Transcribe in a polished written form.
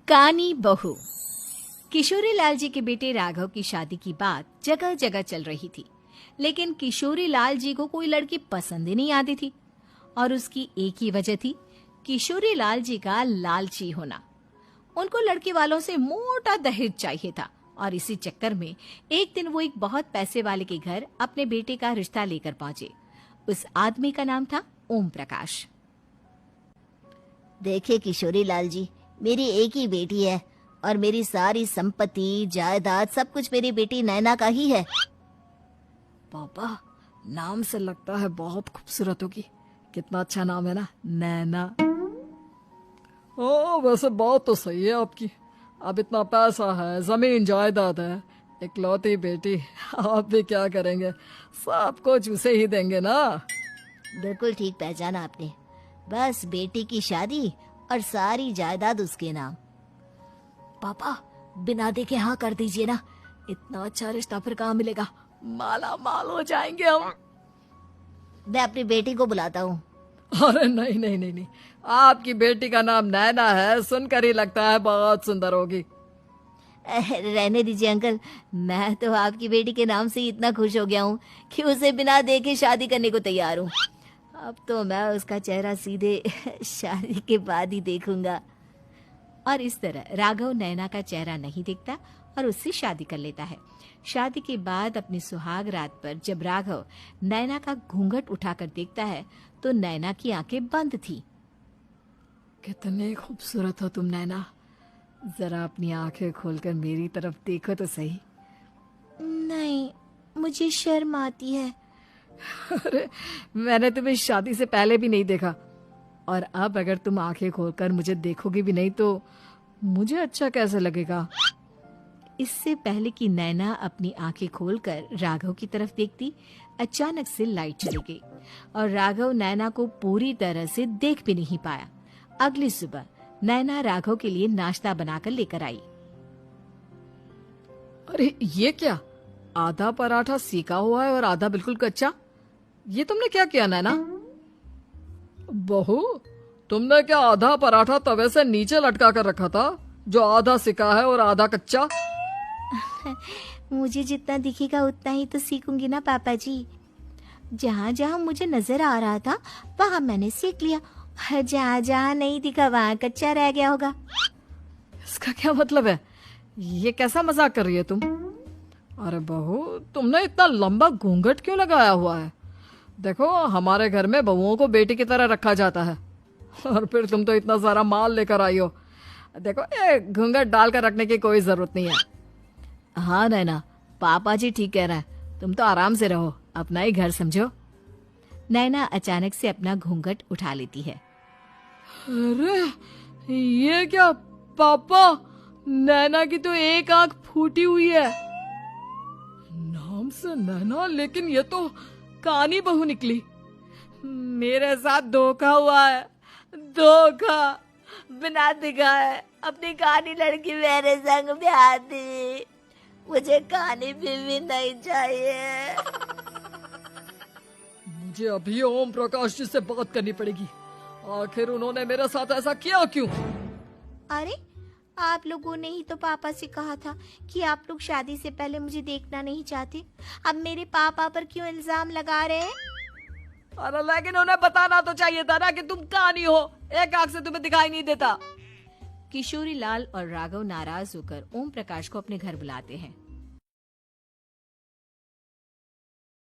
कानी बहू। किशोरी लाल जी के बेटे राघव की शादी की बात जगह जगह चल रही थी, लेकिन किशोरी लाल जी को कोई लड़की पसंद ही नहीं आती थी। और उसकी एक ही वजह थी, किशोरी लाल जी का लालची होना। उनको लड़के वालों से मोटा दहेज चाहिए था और इसी चक्कर में एक दिन वो एक बहुत पैसे वाले के घर अपने बेटे का रिश्ता लेकर पहुंचे। उस आदमी का नाम था ओम प्रकाश। देखिए किशोरी लाल जी, मेरी एक ही बेटी है और मेरी सारी संपत्ति जायदाद सब कुछ मेरी बेटी नैना का ही है। पापा, नाम से लगता है बहुत खूबसूरत होगी। कितना अच्छा नाम है ना, नैना। ओ, वैसे बात तो सही है आपकी। अब इतना पैसा है, जमीन जायदाद है, इकलौती बेटी, आप भी क्या करेंगे? सब कुछ उसे ही देंगे ना। बिल्कुल ठीक पहचाना आपने। बस बेटी की शादी और सारी जायदाद उसके नाम। पापा, बिना देखे हाँ कर दीजिए ना। इतना अच्छा रिश्ता फिर कहाँ मिलेगा? माला माल हो जाएंगे हम। मैं अपनी बेटी को बुलाता हूँ। अरे नहीं नहीं नहीं नहीं, आपकी बेटी का नाम नैना है, सुनकर ही लगता है बहुत सुंदर होगी। रहने दीजिए अंकल, मैं तो आपकी बेटी के नाम से ही इतना खुश हो गया हूँ कि उसे बिना देखे शादी करने को तैयार हूँ। अब तो मैं उसका चेहरा सीधे शादी के बाद ही देखूंगा। और इस तरह राघव नैना का चेहरा नहीं देखता और उससे शादी कर लेता है। शादी के बाद अपनी सुहाग रात पर जब राघव नैना का घूंघट उठाकर देखता है तो नैना की आंखें बंद थी। कितनी खूबसूरत हो तुम नैना, जरा अपनी आंखें खोलकर मेरी तरफ देखो तो सही। नहीं, मुझे शर्म आती है। अरे, मैंने तुम्हें शादी से पहले भी नहीं देखा, और अब अगर तुम आंखें खोलकर मुझे देखोगी भी नहीं तो मुझे अच्छा कैसे लगेगा? इससे पहले कि नैना अपनी आंखें खोलकर राघव की तरफ देखती, अचानक से लाइट चली गई और राघव नैना को पूरी तरह से देख भी नहीं पाया। अगली सुबह नैना राघव के लिए नाश्ता बनाकर लेकर आई। अरे ये क्या, आधा पराठा सेका हुआ है और आधा बिल्कुल कच्चा। ये तुमने क्या किया नैना? बहू, तुमने क्या आधा पराठा तवे से नीचे लटका कर रखा था, जो आधा सेका है और आधा कच्चा? मुझे जितना दिखेगा उतना ही तो सीखूंगी ना पापा जी। जहाँ जहाँ मुझे नजर आ रहा था वहाँ मैंने सीख लिया, जहाँ जहाँ नहीं दिखा वहाँ कच्चा रह गया होगा। इसका क्या मतलब है? ये कैसा मजाक कर रही है तुम? अरे बहू, तुमने इतना लंबा घूंघट क्यों लगाया हुआ है? देखो, हमारे घर में बहुओं को बेटी की तरह रखा जाता है, और फिर तुम तो इतना सारा माल लेकर आई हो। देखो, ये घूंघट डालकर रखने की कोई जरूरत नहीं है। हाँ नैना, पापा जी ठीक कह रहा है, तुम तो आराम से रहो, अपना ही घर समझो। नैना अचानक से अपना घूंघट उठा लेती है। अरे ये क्या पापा, नैना की तो एक आंख फूटी हुई है। नाम से नैना, लेकिन ये तो कानी बहू निकली। मेरे साथ धोखा हुआ है, धोखा। बिना दिखाए अपनी कानी लड़की मेरे संग ब्याह दी। मुझे कानी बीवी नहीं चाहिए। मुझे अभी ओम प्रकाश जी से बात करनी पड़ेगी। आखिर उन्होंने मेरे साथ ऐसा किया क्यों? अरे, आप लोगों ने ही तो पापा से कहा था कि आप लोग शादी से पहले मुझे देखना नहीं चाहते। अब मेरे पापा पर क्यों इल्जाम लगा रहे हैं? अरे लेकिन उन्हें बताना तो चाहिए था ना कि तुम कानी हो, एक आंख से तुम्हें दिखाई नहीं देता। किशोरी लाल और राघव नाराज होकर ओम प्रकाश को अपने घर बुलाते हैं।